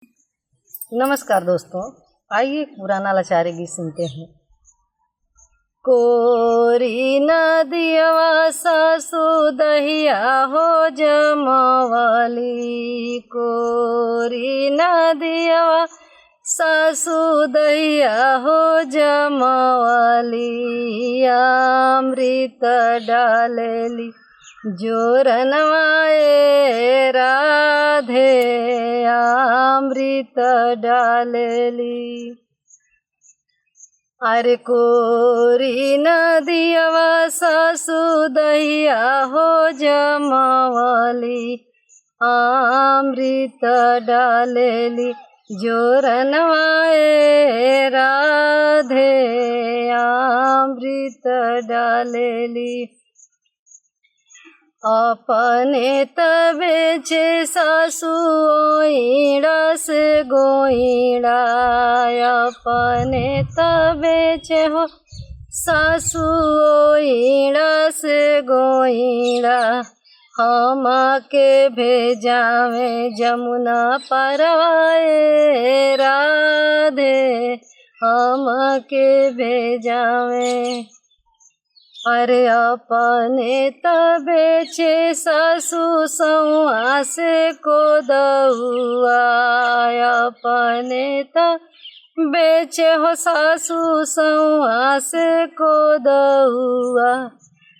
नमस्कार दोस्तों, आइए पुराना लाचारी गीत सुनते हैं। कोरी नदियावा सासु दहिया हो जमवाली, कोरी नदियावा सासु दहिया हो जमवाली, अमृत डालेली जोरनवाए राधे, अमृत डालेली। अरे कोरी नदियावा सासु दहिया हो जमवाली, अमृत डालेली जोरनवाए राधे, अमृत डालेली। अपने तबेचे सासु ओइड़ा से गोइड़ा, अपने तबेचे हो सासु ओइड़ा से गोइड़ा, हम के भेजावे जमुना परवाए राधे, हम के भेजावे। अरे अपने तबेचे सासु सौआ से को दउआ, अपने तबेचे हो सासु सौआ से को दउआ,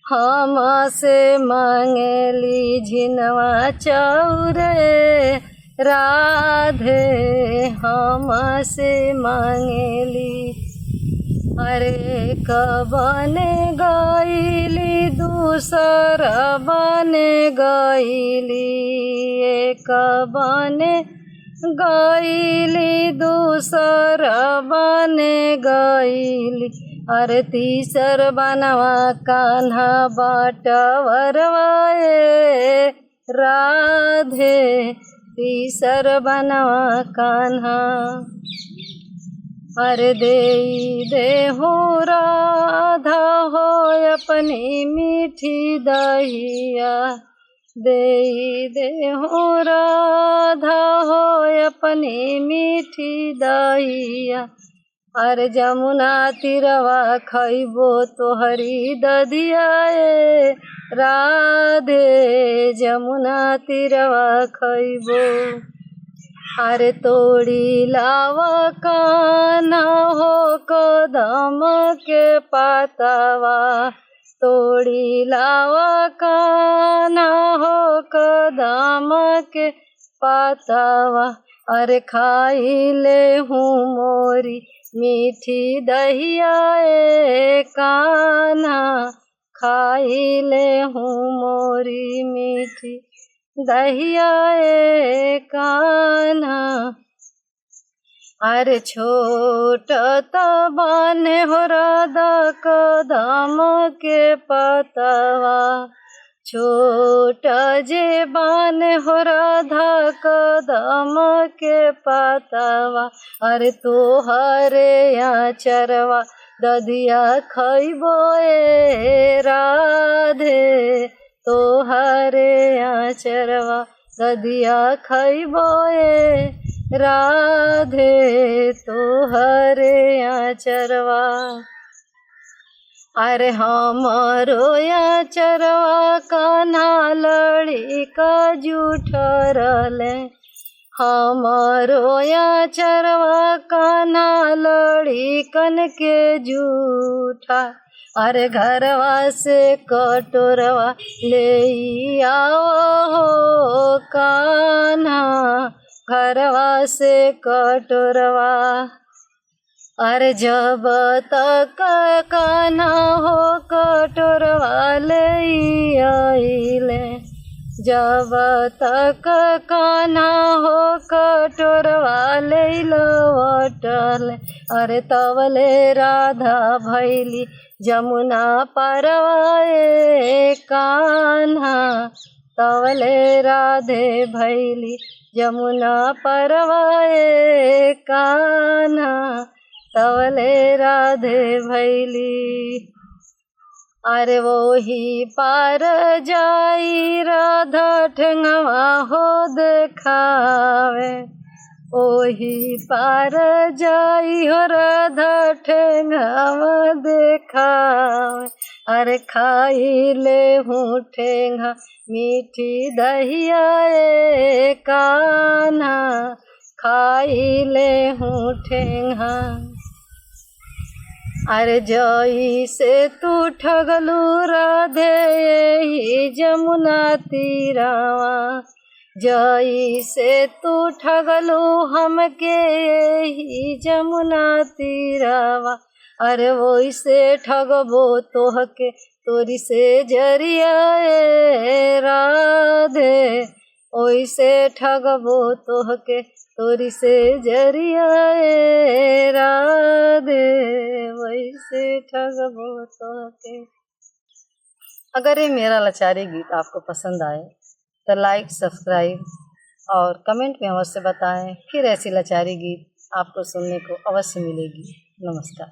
हम से मांगेली झिनवा चौरे राधे, हम से मांगेली। अरे कबने गईली दूसर बने गईली, एक बने गईली दूसर बने गईली, अरे तीसर बनवा कान्हा बाटवरवाए राधे, तीसर बनवा कान्हा। अरे दे हो राधा हो अपनी मीठी दहिया, दे हो राधा हो अपनी मीठी दहिया, अरे जमुना तीरवा खइबो तोहरी ददियाए राधे, जमुना तीरवा खइबो। अरे तोड़ी लावा कान्हा हो कदम के पातवा, तोड़ी लावा कान्हा हो कदम के पातवा, अरे खाई ले हूँ मोरी मीठी दहिया ए कान्हा, खाई ले हूँ मोरी मीठी दहिया ए कान्हा। अरे छोट तबाने हो राधा कदम के पतवा, छोट जे बाने हो राधा कदम के पतवा, अरे तोहरे आचरवा ददिया खइबो ए राधे, तोहरे आचरवा ददिया खइबो ए राधे, तोहरे आचरवा। अरे हमरो आचरवा कान्हा लड़ी का जूठरले, हमरो आचरवा कान्हा लड़ी कन के जूठा, अरे घरवा से कटोरवा ले आओ हो कान्हा, घरवा से कटोरवा। अरे जब तक कान्हा हो कटोरवा ले आइले, जब तक कान्हा हो कटोरवा ले लौटले, अरे तवले राधा भैली जमुना परवाए कान्हा, तवले राधे भैली जमुना परवाए कान्हा, तवले राधे भैली। अरे वो ही पार जाई राधा ठेंगवा हो देखावे, ओही पार जाई हो राधा ठेंगावा देखावे। अरे खाई ले हूँ ठेंगा मीठी दहिया ए कान्हा, खाई ले हूँ ठेंगा। अरे जई से तू ठगलू राधे ही जमुना तीरावा, जई से तू ठगलू हमके ही जमुना तीरावा। अरे वही से ठगबो तोहके तोरी से जरिया ए राधे, ओई से ठगबो तोहके तोरी से जरिया ए राधे, वही से ठगबो तोहके। अगर ये मेरा लाचारी गीत आपको पसंद आए तो लाइक, सब्सक्राइब और कमेंट में अवश्य बताएं। फिर ऐसी लाचारी गीत आपको सुनने को अवश्य मिलेगी। नमस्कार।